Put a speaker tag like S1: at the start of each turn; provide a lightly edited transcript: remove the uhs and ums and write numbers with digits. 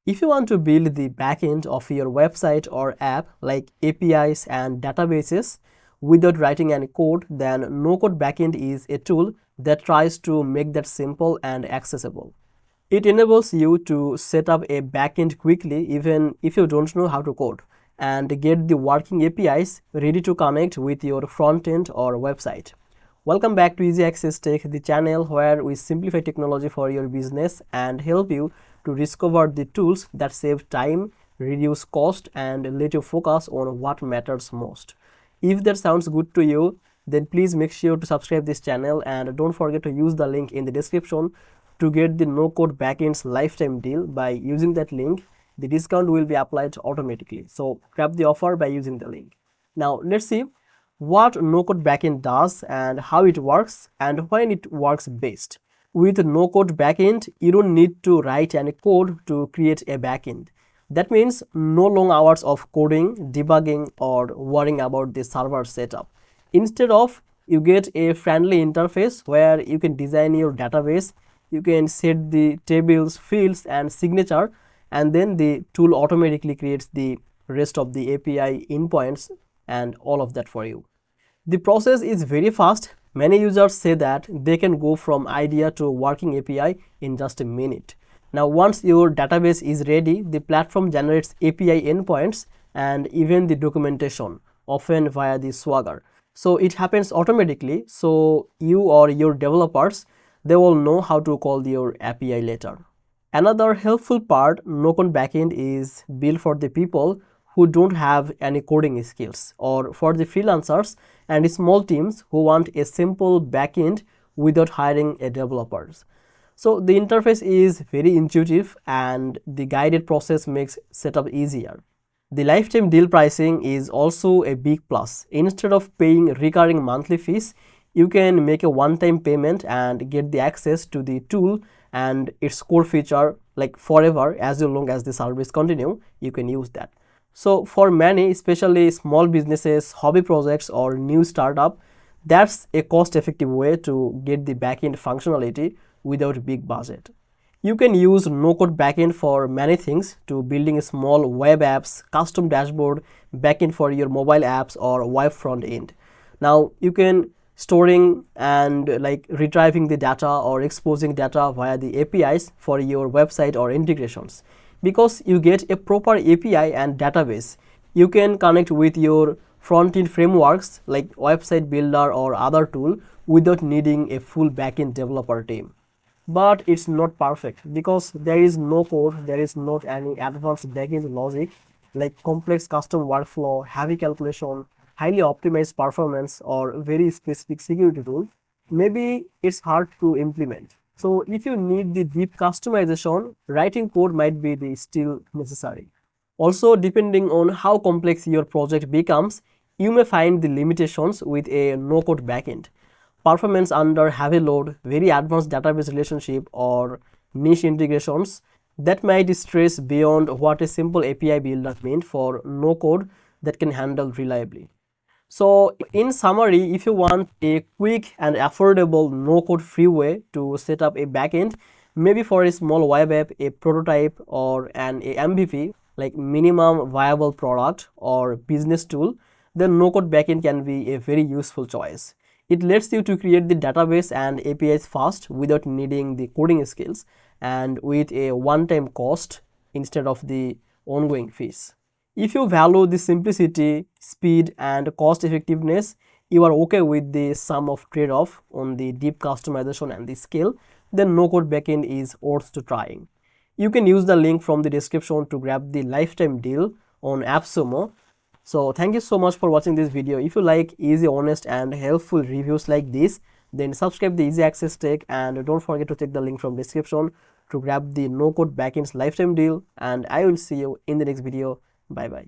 S1: If you want to build the backend of your website or app like APIs and databases without writing any code, then NoCodeBackend is a tool that tries to make that simple and accessible. It enables you to set up a backend quickly even if you don't know how to code, and get the working APIs ready to connect with your front-end or website. Welcome back to Easy Access Tech, the channel where we simplify technology for your business and help you to discover the tools that save time, reduce cost, and let you focus on what matters most. If that sounds good to you, then please make sure to subscribe this channel and don't forget to use the link in the description to get the NoCodeBackend's lifetime deal. By using that link, the discount will be applied automatically. So grab the offer by using the link. Now let's see what NoCodeBackend does and how it works and when it works best. With NoCodeBackend, you don't need to write any code to create a backend. That means no long hours of coding, debugging, or worrying about the server setup. Instead of, you get a friendly interface where you can design your database, you can set the tables, fields, and signature, and then the tool automatically creates the rest of the API endpoints and all of that for you. The process is very fast. Many users say that they can go from idea to working API in just a minute. Now, once your database is ready, the platform generates API endpoints and even the documentation, often via the Swagger. So it happens automatically, so you or your developers, they will know how to call your API later. Another helpful part, NoCodeBackend is built for the people who don't have any coding skills, or for the freelancers and small teams who want a simple backend without hiring a developers. So the interface is very intuitive and the guided process makes setup easier. The lifetime deal pricing is also a big plus. Instead of paying recurring monthly fees, you can make a one-time payment and get the access to the tool and its core feature like forever. As long as the service continue, you can use that. So for many, especially small businesses, hobby projects, or new startup, that's a cost-effective way to get the backend functionality without big budget. You can use NoCodeBackend for many things, to building small web apps, custom dashboard, backend for your mobile apps, or web front end. Now you can storing and like retrieving the data or exposing data via the APIs for your website or integrations. Because you get a proper API and database, you can connect with your front-end frameworks like website builder or other tool without needing a full backend developer team. But it's not perfect because there is no code, there is not any advanced backend logic like complex custom workflow, heavy calculation, highly optimized performance, or very specific security tool. Maybe it's hard to implement. So if you need the deep customization, writing code might be still necessary. Also, depending on how complex your project becomes, you may find the limitations with a no-code backend. Performance under heavy load, very advanced database relationship, or niche integrations that might stress beyond what a simple API builder meant for no code that can handle reliably. So in summary, if you want a quick and affordable no-code free way to set up a backend, maybe for a small web app, a prototype, or a MVP, like minimum viable product or business tool, then NoCodeBackend can be a very useful choice. It lets you to create the database and APIs fast without needing the coding skills and with a one-time cost instead of the ongoing fees. If you value the simplicity, speed, and cost effectiveness, you are okay with the sum of trade-off on the deep customization and the scale, then NoCodeBackend is worth to trying. You can use the link from the description to grab the lifetime deal on AppSumo. So thank you so much for watching this video. If you like easy, honest, and helpful reviews like this, then subscribe the Easy Access Tech and don't forget to check the link from description to grab the NoCodeBackend's lifetime deal, and I will see you in the next video. Bye bye.